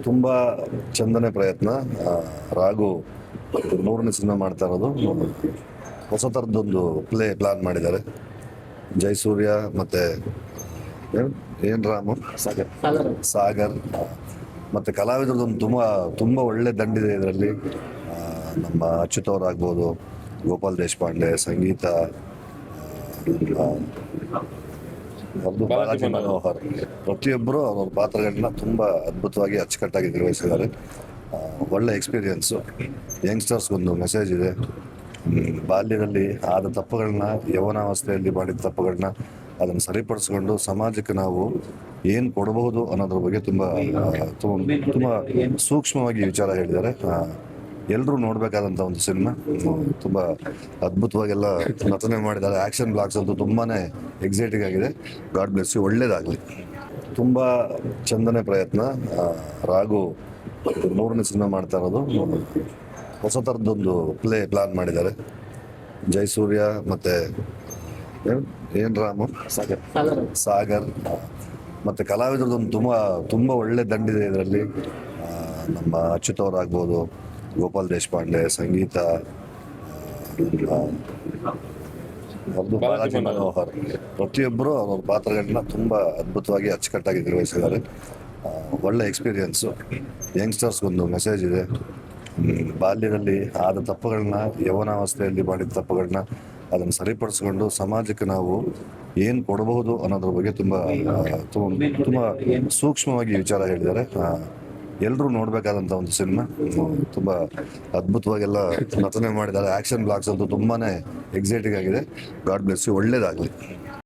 ತುಂಬ ಚಂದನೆ ಪ್ರಯತ್ನ. ರಾಘು ಮೂರನೇ ಸಿನಿಮಾ ಮಾಡ್ತಾ ಇರೋದು. ಹೊಸ ಥರದ್ದೊಂದು ಪ್ಲಾನ್ ಮಾಡಿದ್ದಾರೆ. ಜಯಸೂರ್ಯ ಮತ್ತೆ ಏನ್ ರಾಮು ಸಾಗರ್ ಮತ್ತೆ ಕಲಾವಿದರದೊಂದು ತುಂಬ ಒಳ್ಳೆ ದಂಡಿದೆ ಇದರಲ್ಲಿ. ನಮ್ಮ ಅಚ್ಯುತ್ ಅವರಾಗ್ಬೋದು, ಗೋಪಾಲ್ ದೇಶಪಾಂಡೆ, ಸಂಗೀತ, ಅವ್ರದ್ದು ಬಾಲಾಜಿ ಮನೋಹರ್, ಪ್ರತಿಯೊಬ್ಬರು ಅವ್ರವ್ರ ಪಾತ್ರಗಳನ್ನ ತುಂಬ ಅದ್ಭುತವಾಗಿ ಅಚ್ಚುಕಟ್ಟಾಗಿ ನಿರ್ವಹಿಸಿದ್ದಾರೆ. ಒಳ್ಳೆ ಎಕ್ಸ್ಪೀರಿಯನ್ಸು. ಯಂಗ್ಸ್ಟರ್ಸ್ಗೊಂದು ಮೆಸೇಜ್ ಇದೆ. ಬಾಲ್ಯದಲ್ಲಿ ಆದ ತಪ್ಪುಗಳನ್ನ, ಯೌವನಾವಸ್ಥೆಯಲ್ಲಿ ಮಾಡಿದ ತಪ್ಪುಗಳನ್ನ ಅದನ್ನು ಸರಿಪಡಿಸ್ಕೊಂಡು ಸಮಾಜಕ್ಕೆ ನಾವು ಏನು ಕೊಡಬಹುದು ಅನ್ನೋದ್ರ ಬಗ್ಗೆ ತುಂಬ ಸೂಕ್ಷ್ಮವಾಗಿ ವಿಚಾರ ಹೇಳಿದ್ದಾರೆ. ಎಲ್ಲರೂ ನೋಡಬೇಕಾದಂಥ ಒಂದು ಸಿನಿಮಾ. ತುಂಬ ಅದ್ಭುತವಾಗೆಲ್ಲ ನಟನೆ ಮಾಡಿದ್ದಾರೆ. ಆ್ಯಕ್ಷನ್ ಬ್ಲಾಕ್ಸ್ ಅಂತೂ ತುಂಬಾ ಎಕ್ಸೈಟಿಂಗ್ ಆಗಿದೆ. God bless you. ಒಳ್ಳೇದಾಗಲಿ. ತುಂಬ ಚಂದನೆ ಪ್ರಯತ್ನ. ರಾಘು ಮೂರನೇ ಸಿನಿಮಾ ಮಾಡ್ತಾ ಇರೋದು. ಹೊಸ ಥರದ್ದೊಂದು ಪ್ಲಾನ್ ಮಾಡಿದ್ದಾರೆ. ಜಯಸೂರ್ಯ ಮತ್ತೆ ಏನ್ ರಾಮು ಸಾಗರ್ ಮತ್ತೆ ಕಲಾವಿದರದೊಂದು ತುಂಬ ಒಳ್ಳೆ ದಂಡಿದೆ ಇದರಲ್ಲಿ. ನಮ್ಮ ಅಚ್ಯುತ್ ಅವರಾಗ್ಬೋದು, ಗೋಪಾಲ್ ದೇಶಪಾಂಡೆ, ಸಂಗೀತ, ಅವ್ರದ್ದು ಬಾಲಾಜಿ ಮನೋಹರ್, ಪ್ರತಿಯೊಬ್ಬರು ಅವ್ರವ್ರ ಪಾತ್ರಗಳನ್ನ ತುಂಬ ಅದ್ಭುತವಾಗಿ ಅಚ್ಚುಕಟ್ಟಾಗಿ ನಿರ್ವಹಿಸಿದ್ದಾರೆ. ಒಳ್ಳೆ ಎಕ್ಸ್ಪೀರಿಯನ್ಸು. ಯಂಗ್ಸ್ಟರ್ಸ್ಗೊಂದು ಮೆಸೇಜ್ ಇದೆ. ಬಾಲ್ಯದಲ್ಲಿ ಆದ ತಪ್ಪುಗಳನ್ನ, ಯೌವನಾವಸ್ಥೆಯಲ್ಲಿ ಮಾಡಿದ ತಪ್ಪುಗಳನ್ನ ಅದನ್ನು ಸರಿಪಡಿಸ್ಕೊಂಡು ಸಮಾಜಕ್ಕೆ ನಾವು ಏನು ಕೊಡಬಹುದು ಅನ್ನೋದ್ರ ಬಗ್ಗೆ ತುಂಬ ಸೂಕ್ಷ್ಮವಾಗಿ ವಿಚಾರ ಹೇಳಿದ್ದಾರೆ. ಎಲ್ಲರೂ ನೋಡಬೇಕಾದಂಥ ಒಂದು ಸಿನಿಮಾ. ತುಂಬ ಅದ್ಭುತವಾಗೆಲ್ಲ ನಟನೆ ಮಾಡಿದ್ದಾರೆ. ಆ್ಯಕ್ಷನ್ ಬ್ಲಾಕ್ಸ್ ಅಂತೂ ತುಂಬಾ ಎಕ್ಸೈಟಿಂಗ್ ಆಗಿದೆ. God bless you. ಒಳ್ಳೇದಾಗಲಿ.